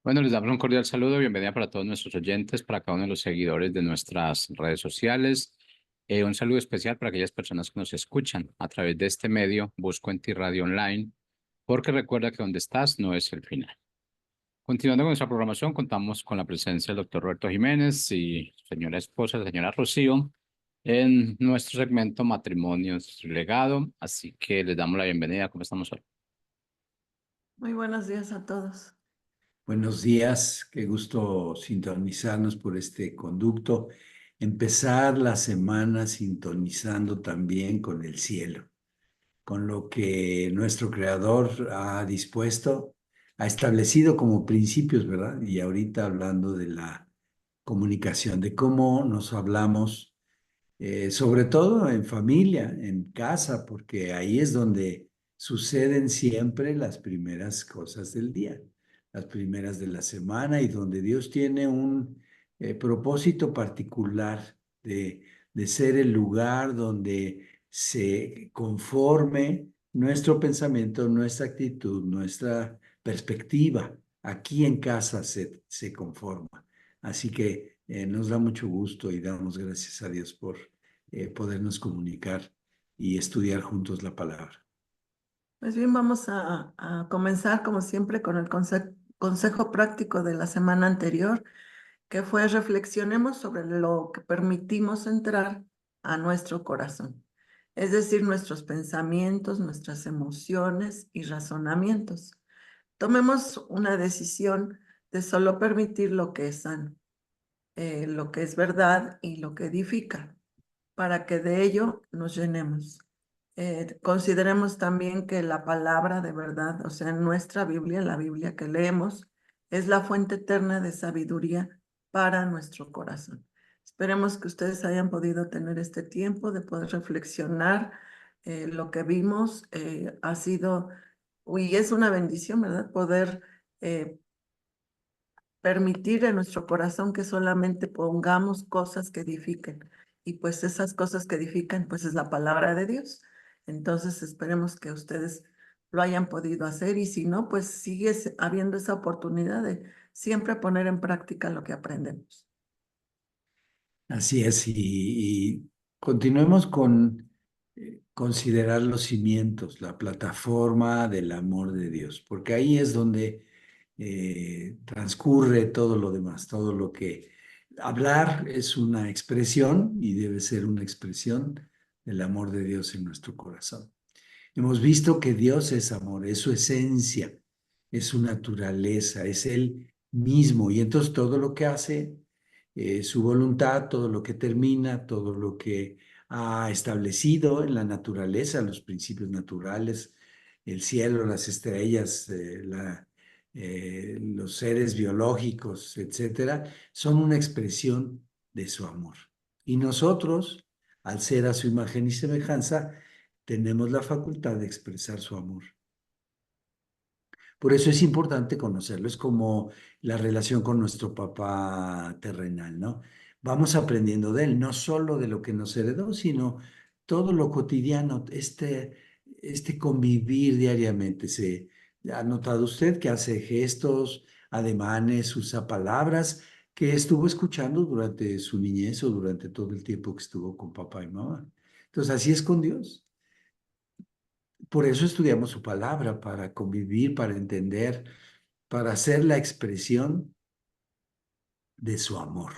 Bueno, les damos un cordial saludo, bienvenida para todos nuestros oyentes, para cada uno de los seguidores de nuestras redes sociales. Un saludo especial para aquellas personas que nos escuchan a través de este medio, Busco en Ti Radio Online, porque recuerda que donde estás no es el final. Continuando con nuestra programación, contamos con la presencia del doctor Roberto Jiménez y su señora esposa, la señora Rocío, en nuestro segmento Matrimonios y Legado. Así que les damos la bienvenida. ¿Cómo estamos hoy? Muy buenos días a todos. Buenos días, qué gusto sintonizarnos por este conducto. Empezar la semana sintonizando también con el cielo, con lo que nuestro Creador ha dispuesto, ha establecido como principios, ¿verdad? Y ahorita hablando de la comunicación, de cómo nos hablamos, sobre todo en familia, en casa, porque ahí es donde suceden siempre las primeras cosas del día, las primeras de la semana y donde Dios tiene un propósito particular de ser el lugar donde se conforme nuestro pensamiento, nuestra actitud, nuestra perspectiva. Aquí en casa se conforma. Así que nos da mucho gusto y damos gracias a Dios por podernos comunicar y estudiar juntos la palabra. Pues bien, vamos a comenzar como siempre con el consejo práctico de la semana anterior, que fue reflexionemos sobre lo que permitimos entrar a nuestro corazón, es decir, nuestros pensamientos, nuestras emociones y razonamientos. Tomemos una decisión de solo permitir lo que es sano, lo que es verdad y lo que edifica, para que de ello nos llenemos. Consideremos también que la palabra de verdad, o sea, nuestra Biblia, la Biblia que leemos, es la fuente eterna de sabiduría para nuestro corazón. Esperemos que ustedes hayan podido tener este tiempo de poder reflexionar. Lo que vimos ha sido, y es una bendición, ¿verdad? Poder permitir en nuestro corazón que solamente pongamos cosas que edifiquen. Y pues esas cosas que edifican, pues es la palabra de Dios. Entonces esperemos que ustedes lo hayan podido hacer y si no, pues sigue habiendo esa oportunidad de siempre poner en práctica lo que aprendemos. Así es, y continuemos con considerar los cimientos, la plataforma del amor de Dios, porque ahí es donde transcurre todo lo demás, todo lo que hablar es una expresión y debe ser una expresión del amor de Dios en nuestro corazón. Hemos visto que Dios es amor, es su esencia, es su naturaleza, es Él mismo. Y entonces todo lo que hace, su voluntad, todo lo que termina, todo lo que ha establecido en la naturaleza, los principios naturales, el cielo, las estrellas, los seres biológicos, etcétera, son una expresión de su amor. Y nosotros, al ser a su imagen y semejanza, tenemos la facultad de expresar su amor. Por eso es importante conocerlo, es como la relación con nuestro papá terrenal, ¿no? Vamos aprendiendo de él, no solo de lo que nos heredó, sino todo lo cotidiano, este convivir diariamente. ¿Se ha notado usted que hace gestos, ademanes, usa palabras que estuvo escuchando durante su niñez o durante todo el tiempo que estuvo con papá y mamá? Entonces, así es con Dios. Por eso estudiamos su palabra, para convivir, para entender, para hacer la expresión de su amor.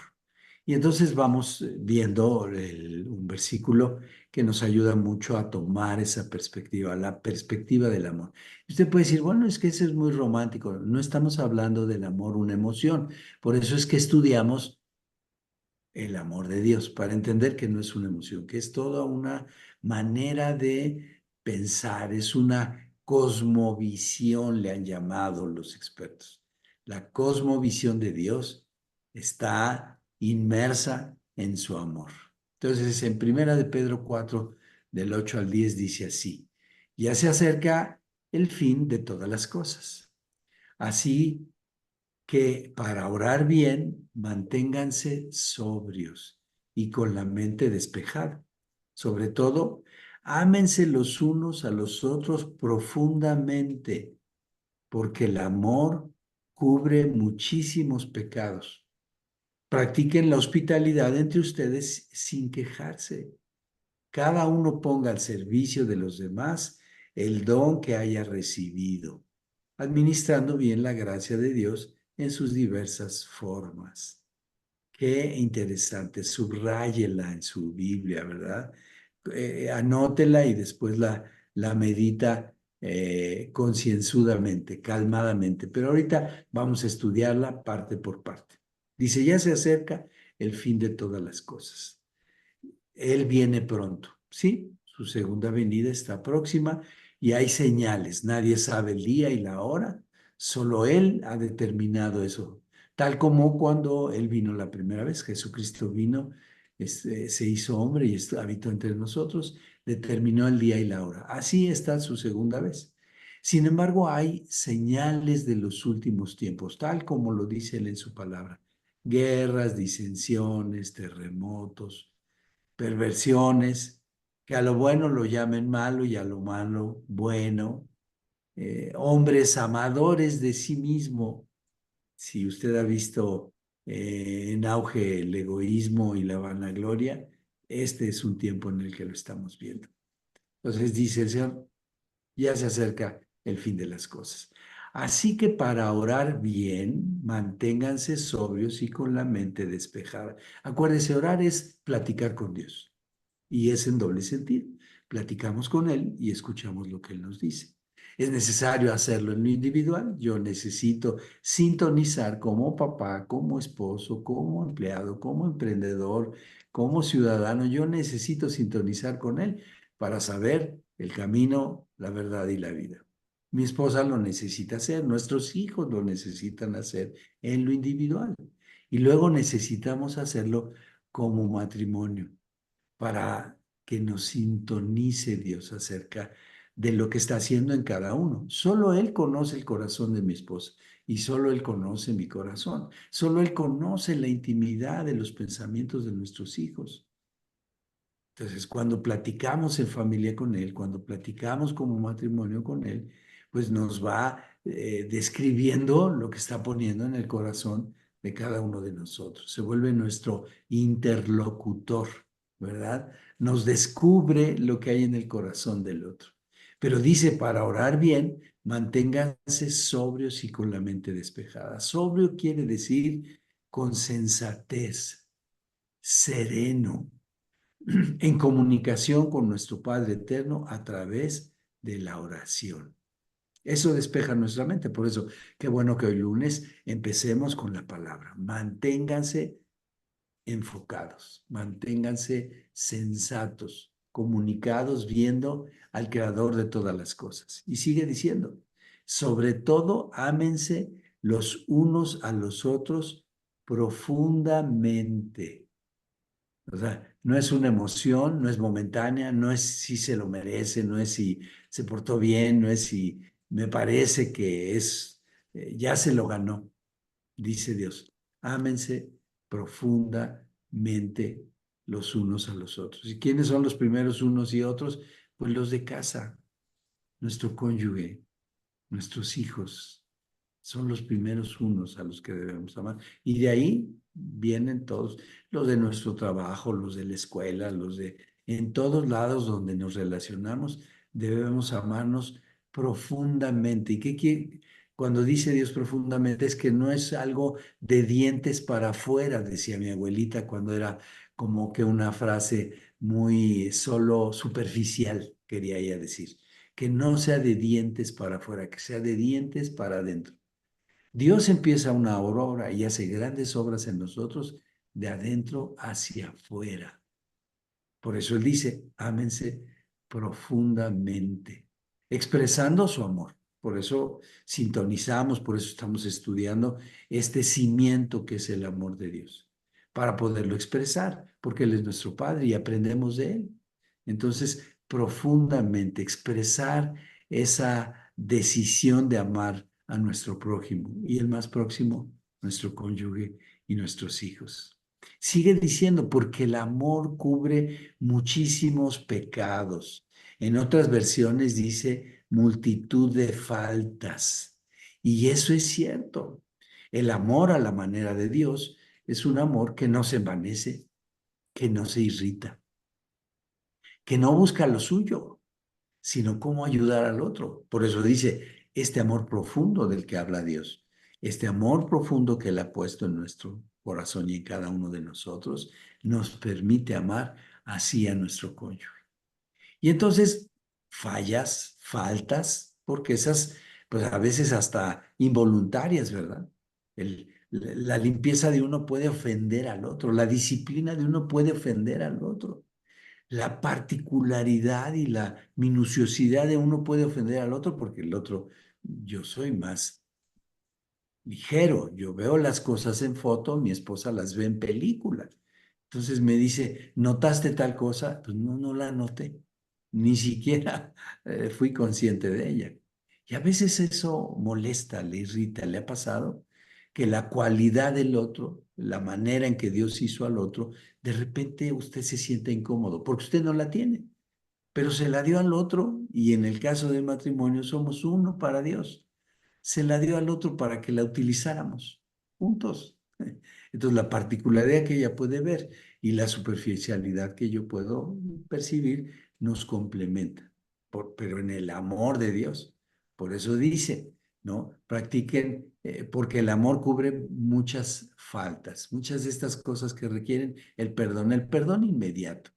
Y entonces vamos viendo un versículo que nos ayuda mucho a tomar esa perspectiva, la perspectiva del amor. Usted puede decir, bueno, es que ese es muy romántico. No estamos hablando del amor, una emoción. Por eso es que estudiamos el amor de Dios, para entender que no es una emoción, que es toda una manera de pensar, es una cosmovisión, le han llamado los expertos. La cosmovisión de Dios está inmersa en su amor. Entonces, en Primera de Pedro 4, del 8 al 10, dice así: ya se acerca el fin de todas las cosas. Así que para orar bien, manténganse sobrios y con la mente despejada. Sobre todo, ámense los unos a los otros profundamente, porque el amor cubre muchísimos pecados. Practiquen la hospitalidad entre ustedes sin quejarse. Cada uno ponga al servicio de los demás el don que haya recibido, administrando bien la gracia de Dios en sus diversas formas. Qué interesante, subráyela en su Biblia, ¿verdad? Anótela y después la medita concienzudamente, calmadamente. Pero ahorita vamos a estudiarla parte por parte. Dice, ya se acerca el fin de todas las cosas. Él viene pronto, ¿sí? Su segunda venida está próxima y hay señales. Nadie sabe el día y la hora, solo Él ha determinado eso. Tal como cuando Él vino la primera vez, Jesucristo vino, se hizo hombre y habitó entre nosotros, determinó el día y la hora. Así está su segunda vez. Sin embargo, hay señales de los últimos tiempos, tal como lo dice Él en su palabra. Guerras, disensiones, terremotos, perversiones, que a lo bueno lo llamen malo y a lo malo bueno, hombres amadores de sí mismo. Si usted ha visto en auge el egoísmo y la vanagloria, este es un tiempo en el que lo estamos viendo. Entonces dice el Señor, ya se acerca el fin de las cosas. Así que para orar bien, manténganse sobrios y con la mente despejada. Acuérdense, orar es platicar con Dios. Y es en doble sentido. Platicamos con Él y escuchamos lo que Él nos dice. Es necesario hacerlo en lo individual. Yo necesito sintonizar como papá, como esposo, como empleado, como emprendedor, como ciudadano. Yo necesito sintonizar con Él para saber el camino, la verdad y la vida. Mi esposa lo necesita hacer, nuestros hijos lo necesitan hacer en lo individual. Y luego necesitamos hacerlo como matrimonio para que nos sintonice Dios acerca de lo que está haciendo en cada uno. Solo Él conoce el corazón de mi esposa y solo Él conoce mi corazón. Solo Él conoce la intimidad de los pensamientos de nuestros hijos. Entonces, cuando platicamos en familia con Él, cuando platicamos como matrimonio con Él, pues nos va describiendo lo que está poniendo en el corazón de cada uno de nosotros. Se vuelve nuestro interlocutor, ¿verdad? Nos descubre lo que hay en el corazón del otro. Pero dice, para orar bien, manténganse sobrios y con la mente despejada. Sobrio quiere decir con sensatez, sereno, en comunicación con nuestro Padre Eterno a través de la oración. Eso despeja nuestra mente. Por eso, qué bueno que hoy lunes empecemos con la palabra. Manténganse enfocados, manténganse sensatos, comunicados, viendo al Creador de todas las cosas. Y sigue diciendo, sobre todo, ámense los unos a los otros profundamente. O sea, no es una emoción, no es momentánea, no es si se lo merece, no es si se portó bien, no es si me parece que es, ya se lo ganó, dice Dios. Ámense profundamente los unos a los otros. ¿Y quiénes son los primeros unos y otros? Pues los de casa, nuestro cónyuge, nuestros hijos, son los primeros unos a los que debemos amar. Y de ahí vienen todos, los de nuestro trabajo, los de la escuela, los de en todos lados donde nos relacionamos, debemos amarnos profundamente. ¿Y qué quiere? Cuando dice Dios profundamente es que no es algo de dientes para afuera, decía mi abuelita cuando era como que una frase muy solo superficial, quería ella decir. Que no sea de dientes para afuera, que sea de dientes para adentro. Dios empieza una obra y hace grandes obras en nosotros de adentro hacia afuera. Por eso Él dice, ámense profundamente, expresando su amor. Por eso sintonizamos, por eso estamos estudiando este cimiento que es el amor de Dios, para poderlo expresar, porque Él es nuestro Padre y aprendemos de Él. Entonces, profundamente expresar esa decisión de amar a nuestro prójimo y el más próximo, nuestro cónyuge y nuestros hijos. Sigue diciendo, porque el amor cubre muchísimos pecados. En otras versiones dice multitud de faltas. Y eso es cierto. El amor a la manera de Dios es un amor que no se envanece, que no se irrita, que no busca lo suyo, sino cómo ayudar al otro. Por eso dice, este amor profundo del que habla Dios, este amor profundo que Él ha puesto en nuestro corazón y en cada uno de nosotros, nos permite amar así a nuestro cónyuge. Y entonces fallas, faltas, porque esas, pues a veces hasta involuntarias, ¿verdad? La limpieza de uno puede ofender al otro, la disciplina de uno puede ofender al otro. La particularidad y la minuciosidad de uno puede ofender al otro porque el otro, yo soy más ligero, yo veo las cosas en foto, mi esposa las ve en película. Entonces me dice, ¿notaste tal cosa? Pues no, no la noté, ni siquiera fui consciente de ella. Y a veces eso molesta, le irrita, ¿le ha pasado? Que la cualidad del otro, la manera en que Dios hizo al otro, de repente usted se siente incómodo porque usted no la tiene, pero se la dio al otro y en el caso del matrimonio somos uno para Dios. Se la dio al otro para que la utilizáramos juntos. Entonces la particularidad que ella puede ver y la superficialidad que yo puedo percibir nos complementa, pero en el amor de Dios. Por eso dice, ¿no? Practiquen, porque el amor cubre muchas faltas, muchas de estas cosas que requieren el perdón inmediato.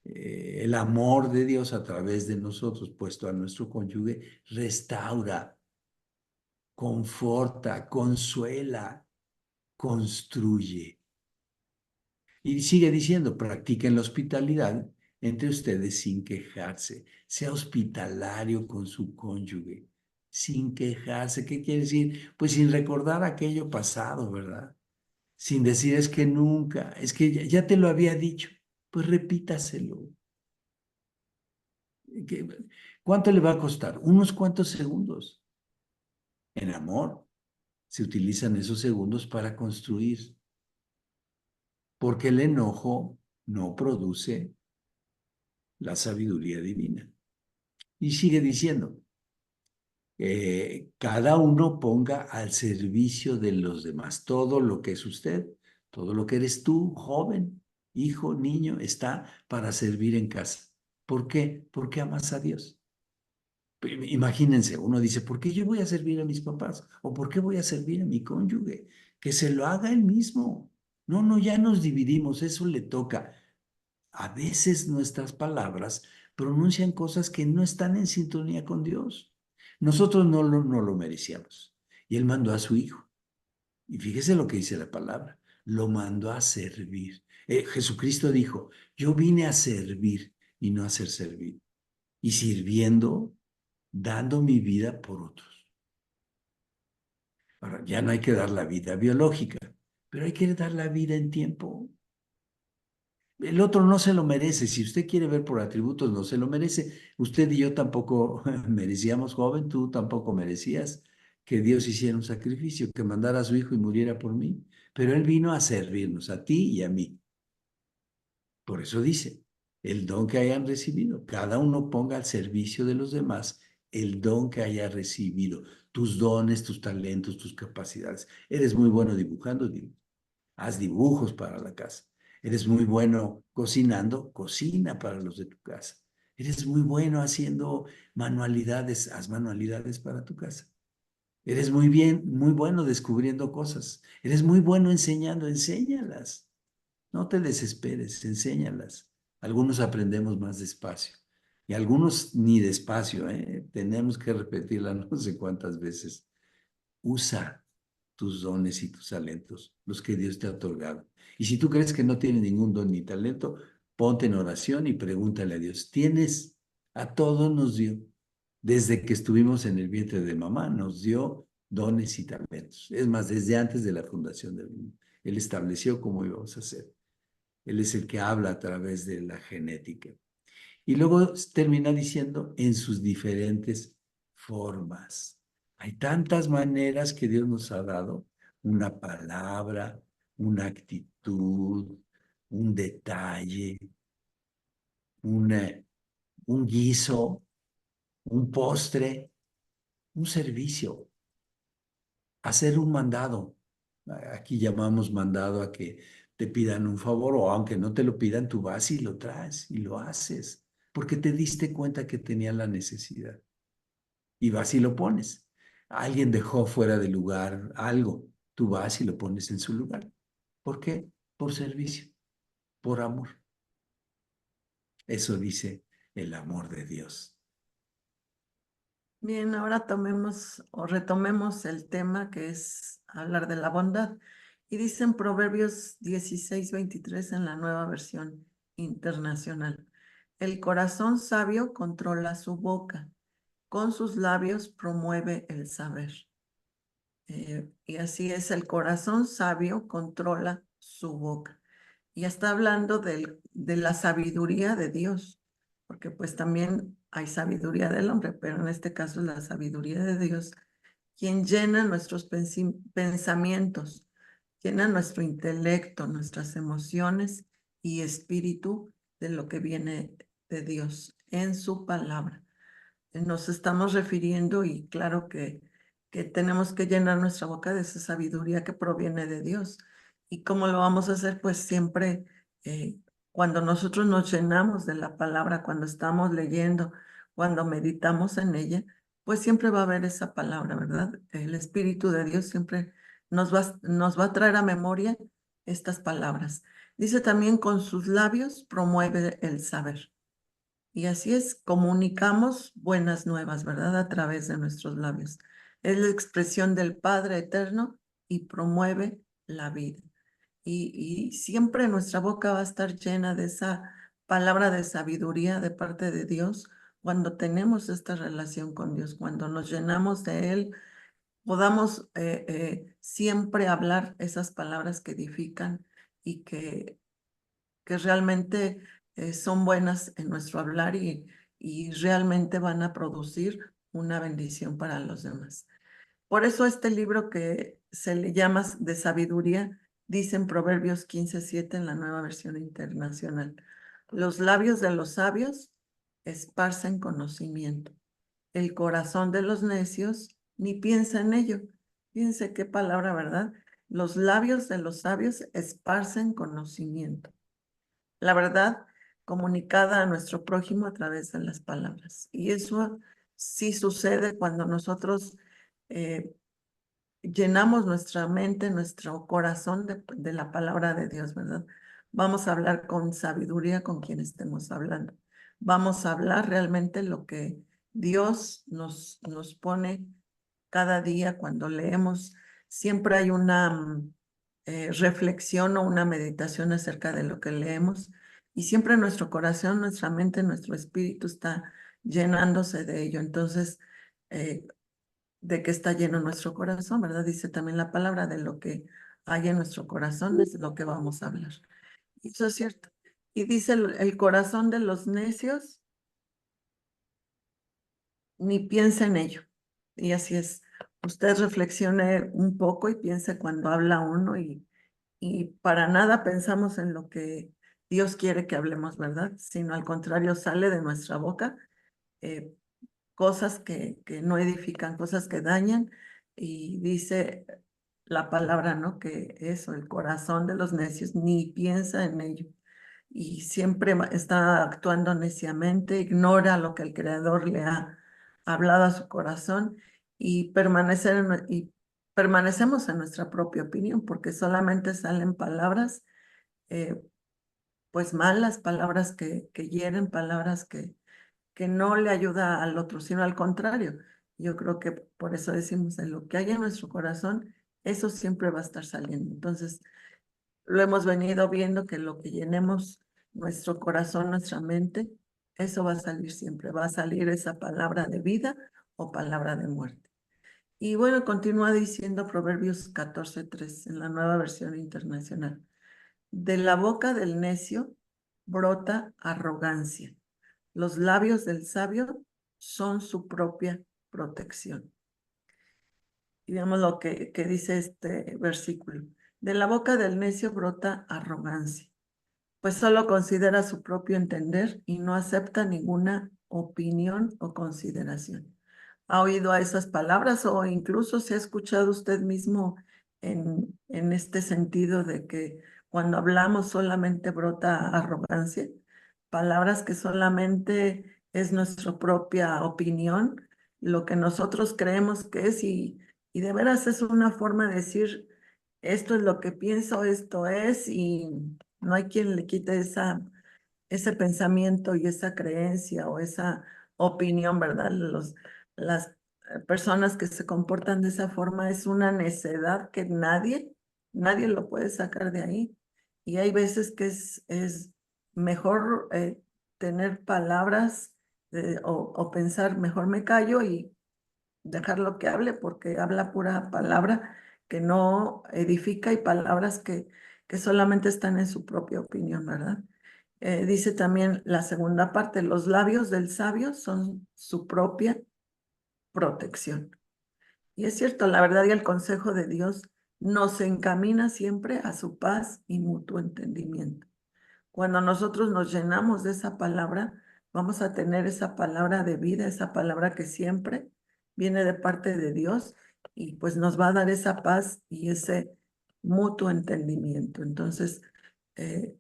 El amor de Dios a través de nosotros, puesto a nuestro cónyuge, restaura, conforta, consuela, construye. Y sigue diciendo, practiquen la hospitalidad entre ustedes sin quejarse. Sea hospitalario con su cónyuge, sin quejarse. ¿Qué quiere decir? Pues sin recordar aquello pasado, ¿verdad? Sin decir es que nunca, es que ya te lo había dicho. Pues repítaselo. ¿Cuánto le va a costar? Unos cuantos segundos. En amor se utilizan esos segundos para construir, porque el enojo no produce la sabiduría divina. Y sigue diciendo, cada uno ponga al servicio de los demás todo lo que es usted, todo lo que eres tú, joven, hijo, niño, está para servir en casa. ¿Por qué? Porque amas a Dios. Imagínense, uno dice, ¿por qué yo voy a servir a mis papás? ¿O por qué voy a servir a mi cónyuge? Que se lo haga él mismo. No, no, ya nos dividimos, eso le toca. A veces nuestras palabras pronuncian cosas que no están en sintonía con Dios. Nosotros no lo merecíamos. Y Él mandó a su Hijo. Y fíjese lo que dice la palabra. Lo mandó a servir. Jesucristo dijo, yo vine a servir y no a ser servido. Y sirviendo, dando mi vida por otros. Ahora, ya no hay que dar la vida biológica, pero hay que dar la vida en tiempo. El otro no se lo merece. Si usted quiere ver por atributos, no se lo merece. Usted y yo tampoco merecíamos, joven, tú tampoco merecías que Dios hiciera un sacrificio, que mandara a su hijo y muriera por mí. Pero Él vino a servirnos, a ti y a mí. Por eso dice, el don que hayan recibido, cada uno ponga al servicio de los demás el don que haya recibido, tus dones, tus talentos, tus capacidades. Eres muy bueno dibujando, haz dibujos para la casa. Eres muy bueno cocinando, cocina para los de tu casa. Eres muy bueno haciendo manualidades, haz manualidades para tu casa. Eres muy bueno descubriendo cosas. Eres muy bueno enseñando, enséñalas. No te desesperes, enséñalas. Algunos aprendemos más despacio y algunos ni despacio, ¿eh? Tenemos que repetirla no sé cuántas veces. Usa tus dones y tus talentos, los que Dios te ha otorgado. Y si tú crees que no tienes ningún don ni talento, ponte en oración y pregúntale a Dios. ¿Tienes? A todos nos dio. Desde que estuvimos en el vientre de mamá, nos dio dones y talentos. Es más, desde antes de la fundación del mundo. Él estableció cómo íbamos a hacer. Él es el que habla a través de la genética. Y luego termina diciendo en sus diferentes formas. Hay tantas maneras que Dios nos ha dado, una palabra, una actitud, un detalle, un guiso, un postre, un servicio. hacer un mandado. Aquí llamamos mandado a que te pidan un favor o aunque no te lo pidan, tú vas y lo traes y lo haces porque te diste cuenta que tenía la necesidad y vas y lo pones. Alguien dejó fuera de lugar algo, tú vas y lo pones en su lugar. ¿Por qué? Por servicio, por amor. Eso dice el amor de Dios. Bien, ahora tomemos o retomemos el tema que es hablar de la bondad. Y dice en Proverbios 16:23 en la nueva versión internacional: el corazón sabio controla su boca, con sus labios promueve el saber. Y así es, el corazón sabio controla su boca. Y está hablando de la sabiduría de Dios, porque pues también hay sabiduría del hombre, pero en este caso es la sabiduría de Dios, quien llena nuestros pensamientos, llena nuestro intelecto, nuestras emociones y espíritu de lo que viene de Dios en su palabra. Nos estamos refiriendo, y claro que tenemos que llenar nuestra boca de esa sabiduría que proviene de Dios. ¿Y cómo lo vamos a hacer? Pues siempre cuando nosotros nos llenamos de la palabra, cuando estamos leyendo, cuando meditamos en ella, pues siempre va a haber esa palabra, ¿verdad? El Espíritu de Dios siempre nos va a traer a memoria estas palabras. Dice también, con sus labios promueve el saber. Y así es, comunicamos buenas nuevas, ¿verdad? A través de nuestros labios. Es la expresión del Padre eterno y promueve la vida. Y siempre nuestra boca va a estar llena de esa palabra de sabiduría de parte de Dios cuando tenemos esta relación con Dios, cuando nos llenamos de Él, podamos siempre hablar esas palabras que edifican y que realmente son buenas en nuestro hablar y realmente van a producir una bendición para los demás. Por eso este libro que se le llama de sabiduría, dice en Proverbios 15:7 en la nueva versión internacional: los labios de los sabios esparcen conocimiento, el corazón de los necios ni piensa en ello. Fíjense qué palabra, ¿verdad? Los labios de los sabios esparcen conocimiento, la verdad comunicada a nuestro prójimo a través de las palabras. Y eso sí sucede cuando nosotros llenamos nuestra mente, nuestro corazón de la palabra de Dios, ¿verdad? Vamos a hablar con sabiduría con quien estemos hablando. Vamos a hablar realmente lo que Dios nos pone cada día cuando leemos. Siempre hay una reflexión o una meditación acerca de lo que leemos, y siempre nuestro corazón, nuestra mente, nuestro espíritu está llenándose de ello. Entonces, de que está lleno nuestro corazón, ¿verdad? Dice también la palabra: de lo que hay en nuestro corazón es lo que vamos a hablar. Y eso es cierto. Y dice, el corazón de los necios ni piensa en ello. Y así es. Usted reflexione un poco y piense cuando habla uno, y para nada pensamos en lo que Dios quiere que hablemos, ¿verdad? Sino al contrario, sale de nuestra boca eh, cosas que no edifican, cosas que dañan. Y dice la palabra, ¿no? Que eso, el corazón de los necios ni piensa en ello. Y siempre está actuando neciamente, ignora lo que el Creador le ha hablado a su corazón, y permanecemos en nuestra propia opinión, porque solamente salen palabras eh, pues malas, palabras que hieren, palabras que no le ayuda al otro, sino al contrario. Yo creo que por eso decimos, en lo que hay en nuestro corazón, eso siempre va a estar saliendo. Entonces, lo hemos venido viendo, que lo que llenemos nuestro corazón, nuestra mente, eso va a salir siempre. Va a salir esa palabra de vida o palabra de muerte. Y bueno, continúa diciendo Proverbios 14:3 en la nueva versión internacional: de la boca del necio brota arrogancia, los labios del sabio son su propia protección. Y veamos lo que dice este versículo: de la boca del necio brota arrogancia, pues solo considera su propio entender y no acepta ninguna opinión o consideración. ha oído a esas palabras o incluso se ha escuchado usted mismo en este sentido de que cuando hablamos solamente brota arrogancia, palabras que solamente es nuestra propia opinión, lo que nosotros creemos que es y de veras es una forma de decir, esto es lo que pienso, esto es, y no hay quien le quite ese pensamiento y esa creencia o esa opinión, ¿verdad? Las personas que se comportan de esa forma es una necedad que nadie lo puede sacar de ahí. Y hay veces que es mejor tener palabras o pensar, mejor me callo y dejarlo que hable porque habla pura palabra que no edifica y palabras que solamente están en su propia opinión, ¿verdad? Dice también la segunda parte, los labios del sabio son su propia protección. Y es cierto, la verdad y el consejo de Dios nos encamina siempre a su paz y mutuo entendimiento. Cuando nosotros nos llenamos de esa palabra, vamos a tener esa palabra de vida, esa palabra que siempre viene de parte de Dios y pues nos va a dar esa paz y ese mutuo entendimiento. Entonces, eh,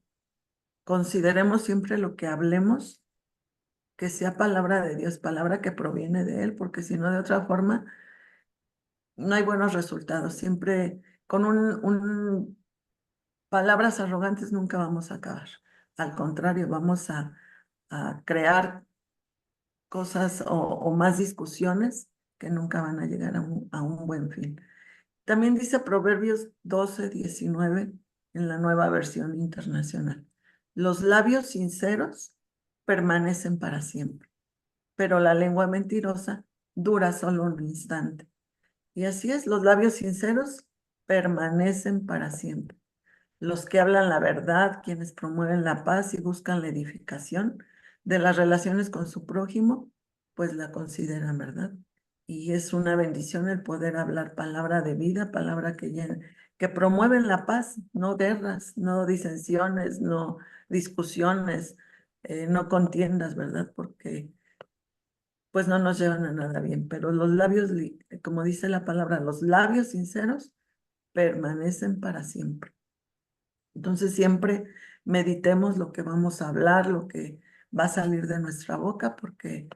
consideremos siempre lo que hablemos, que sea palabra de Dios, palabra que proviene de Él, porque si no, de otra forma, no hay buenos resultados. Siempre con palabras arrogantes nunca vamos a acabar. Al contrario, vamos a crear cosas o más discusiones que nunca van a llegar a un buen fin. También dice Proverbios 12:19 en la Nueva Versión Internacional. Los labios sinceros permanecen para siempre, pero la lengua mentirosa dura solo un instante. Y así es, los labios sinceros permanecen para siempre. Los que hablan la verdad, quienes promueven la paz y buscan la edificación de las relaciones con su prójimo, pues la consideran verdad. Y es una bendición el poder hablar palabra de vida, palabra que promueven la paz, no guerras, no disensiones, no discusiones, no contiendas, ¿verdad? Porque pues no nos llevan a nada bien. Pero los labios, como dice la palabra, los labios sinceros permanecen para siempre. Entonces siempre meditemos lo que vamos a hablar, lo que va a salir de nuestra boca, porque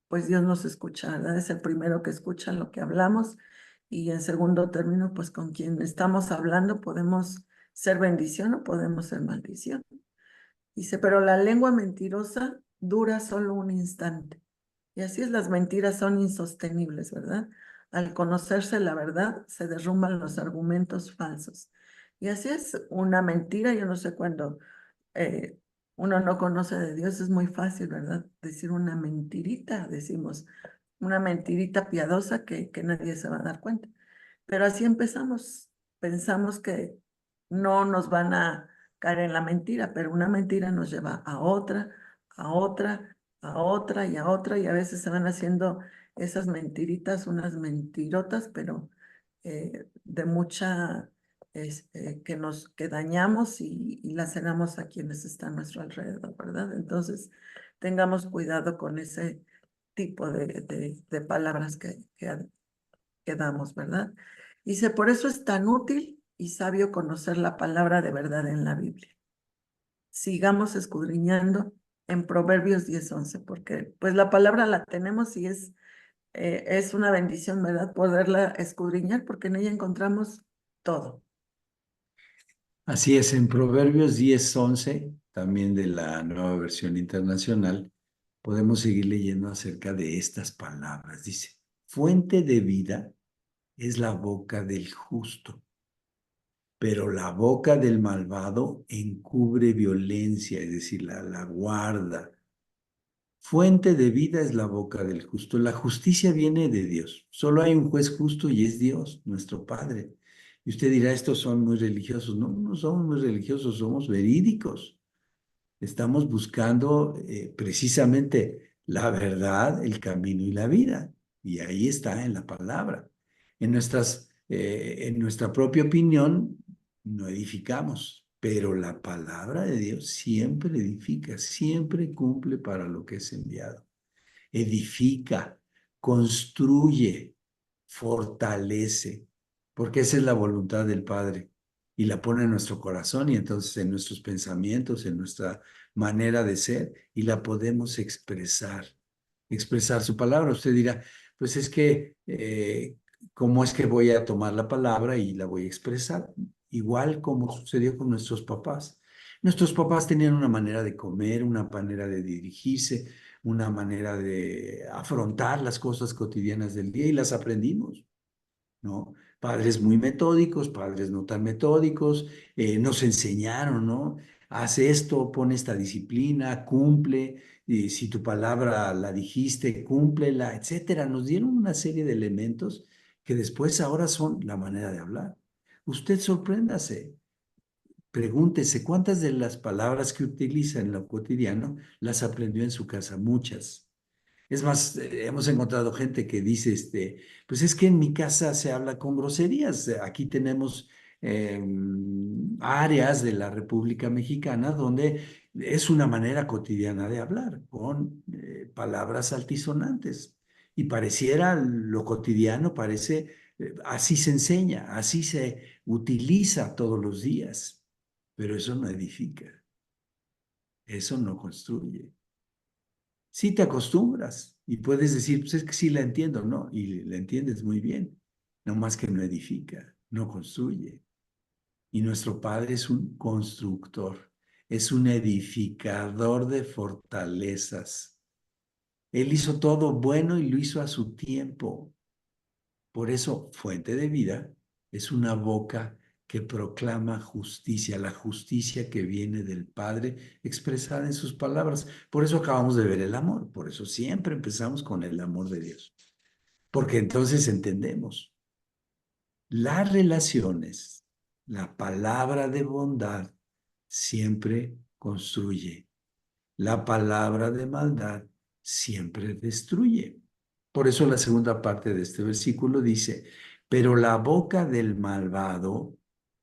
pues Dios nos escucha, ¿verdad? Es el primero que escucha lo que hablamos y en segundo término, pues con quien estamos hablando podemos ser bendición o podemos ser maldición. Dice, pero la lengua mentirosa dura solo un instante. Y así es, las mentiras son insostenibles, ¿verdad? Al conocerse la verdad, se derrumban los argumentos falsos. Y así es, una mentira, yo no sé cuándo eh, uno no conoce de Dios, es muy fácil, ¿verdad? Decir una mentirita, decimos, una mentirita piadosa que nadie se va a dar cuenta. Pero así empezamos, pensamos que no nos van a caer en la mentira, pero una mentira nos lleva a otra, a otra, a otra y a otra, y a veces se van haciendo esas mentiritas, unas mentirotas, pero de mucha, que dañamos y laceramos a quienes están a nuestro alrededor, ¿verdad? Entonces, tengamos cuidado con ese tipo de palabras que damos, ¿verdad? Dice, por eso es tan útil y sabio conocer la palabra de verdad en la Biblia. Sigamos escudriñando en Proverbios 10:11, porque pues la palabra la tenemos y es una bendición, ¿verdad? Poderla escudriñar porque en ella encontramos todo. Así es, en Proverbios 10:11, también de la Nueva Versión Internacional, podemos seguir leyendo acerca de estas palabras. Dice, fuente de vida es la boca del justo, pero la boca del malvado encubre violencia, es decir, la guarda. Fuente de vida es la boca del justo. La justicia viene de Dios. Solo hay un juez justo y es Dios, nuestro Padre. Y usted dirá, estos son muy religiosos. No, no somos muy religiosos, somos verídicos. Estamos buscando precisamente la verdad, el camino y la vida. Y ahí está en la palabra. En nuestra propia opinión no edificamos, pero la palabra de Dios siempre edifica, siempre cumple para lo que es enviado. edifica, construye, fortalece, porque esa es la voluntad del Padre y la pone en nuestro corazón y entonces en nuestros pensamientos, en nuestra manera de ser y la podemos expresar su palabra. Usted dirá, pues es que, ¿cómo es que voy a tomar la palabra y la voy a expresar? Igual como sucedió con nuestros papás. Nuestros papás tenían una manera de comer, una manera de dirigirse, una manera de afrontar las cosas cotidianas del día y las aprendimos, ¿no? Padres muy metódicos, padres no tan metódicos, nos enseñaron, ¿no? Haz esto, pon esta disciplina, cumple, y si tu palabra la dijiste, cúmplela, etcétera. Nos dieron una serie de elementos que después ahora son la manera de hablar. Usted sorpréndase, pregúntese cuántas de las palabras que utiliza en lo cotidiano las aprendió en su casa, muchas. Es más, hemos encontrado gente que dice, pues es que en mi casa se habla con groserías. Aquí tenemos áreas de la República Mexicana donde es una manera cotidiana de hablar, con palabras altisonantes. Y pareciera lo cotidiano, parece, así se enseña, así se utiliza todos los días. Pero eso no edifica, eso no construye. Sí te acostumbras y puedes decir, pues es que sí la entiendo, ¿no? Y la entiendes muy bien, no más que no edifica, no construye. Y nuestro Padre es un constructor, es un edificador de fortalezas. Él hizo todo bueno y lo hizo a su tiempo. Por eso, fuente de vida es una boca que proclama justicia, la justicia que viene del Padre expresada en sus palabras. Por eso acabamos de ver el amor, por eso siempre empezamos con el amor de Dios, porque entonces entendemos las relaciones, la palabra de bondad siempre construye, la palabra de maldad siempre destruye. Por eso la segunda parte de este versículo dice, pero la boca del malvado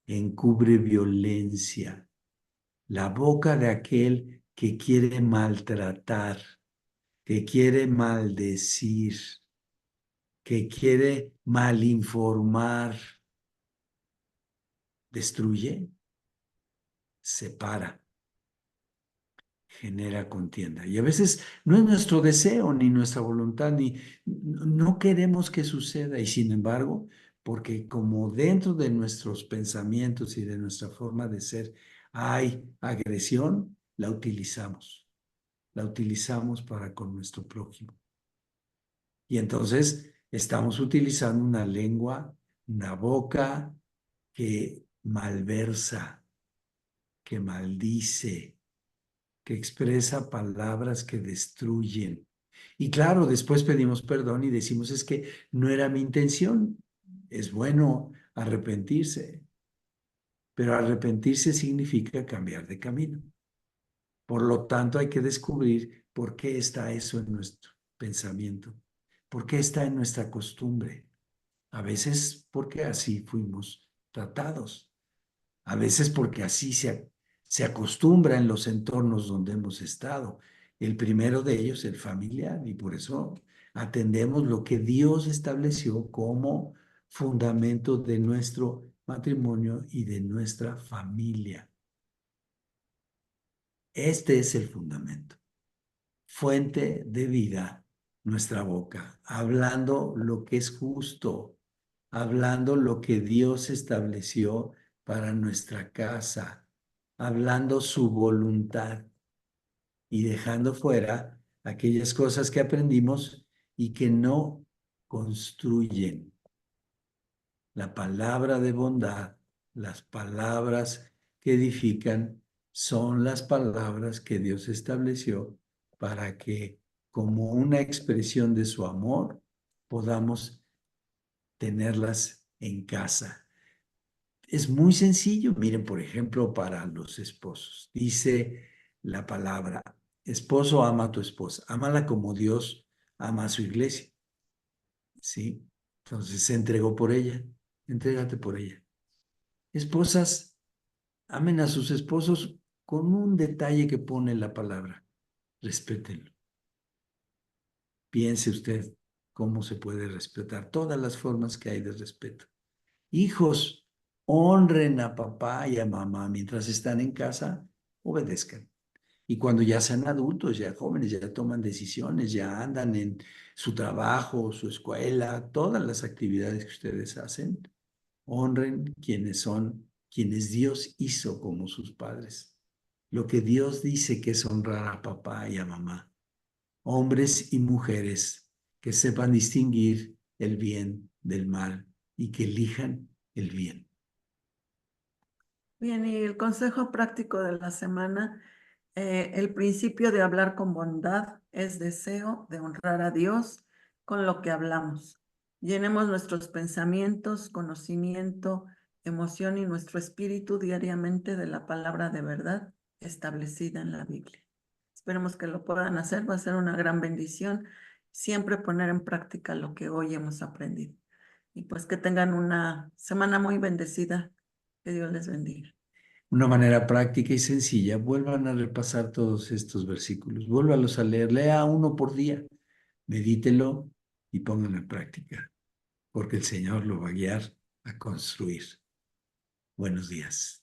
encubre violencia, la boca de aquel que quiere maltratar, que quiere maldecir, que quiere malinformar, destruye, separa, genera contienda. Y a veces no es nuestro deseo ni nuestra voluntad, ni no queremos que suceda. Y sin embargo, porque como dentro de nuestros pensamientos y de nuestra forma de ser hay agresión, la utilizamos para con nuestro prójimo. Y entonces estamos utilizando una lengua, una boca que malversa, que maldice, que expresa palabras que destruyen. Y claro, después pedimos perdón y decimos, es que no era mi intención. Es bueno arrepentirse, pero arrepentirse significa cambiar de camino. Por lo tanto, hay que descubrir por qué está eso en nuestro pensamiento, por qué está en nuestra costumbre. A veces porque así fuimos tratados. A veces porque así se acostumbra en los entornos donde hemos estado. El primero de ellos, el familiar, y por eso atendemos lo que Dios estableció como fundamento de nuestro matrimonio y de nuestra familia. Este es el fundamento. Fuente de vida, nuestra boca, hablando lo que es justo, hablando lo que Dios estableció para nuestra casa, hablando su voluntad y dejando fuera aquellas cosas que aprendimos y que no construyen. La palabra de bondad, las palabras que edifican, son las palabras que Dios estableció para que, como una expresión de su amor, podamos tenerlas en casa. Es muy sencillo. Miren, por ejemplo, para los esposos. Dice la palabra, esposo, ama a tu esposa. Ámala como Dios ama a su iglesia. ¿Sí? Entonces se entregó por ella. Entrégate por ella. Esposas, amen a sus esposos con un detalle que pone la palabra. Respétenlo. Piense usted cómo se puede respetar, todas las formas que hay de respeto. Hijos, honren a papá y a mamá mientras están en casa, obedezcan. Y cuando ya sean adultos, ya jóvenes, ya toman decisiones, ya andan en su trabajo, su escuela, todas las actividades que ustedes hacen, honren quienes son, quienes Dios hizo como sus padres. Lo que Dios dice que es honrar a papá y a mamá. Hombres y mujeres que sepan distinguir el bien del mal y que elijan el bien. Bien, y el consejo práctico de la semana, el principio de hablar con bondad es deseo de honrar a Dios con lo que hablamos. Llenemos nuestros pensamientos, conocimiento, emoción y nuestro espíritu diariamente de la palabra de verdad establecida en la Biblia. Esperemos que lo puedan hacer, va a ser una gran bendición siempre poner en práctica lo que hoy hemos aprendido. Y pues que tengan una semana muy bendecida. Que Dios les bendiga. Una manera práctica y sencilla, vuelvan a repasar todos estos versículos, vuélvalos a leer, lea uno por día, medítelo y pónganlo en práctica, porque el Señor lo va a guiar a construir. Buenos días.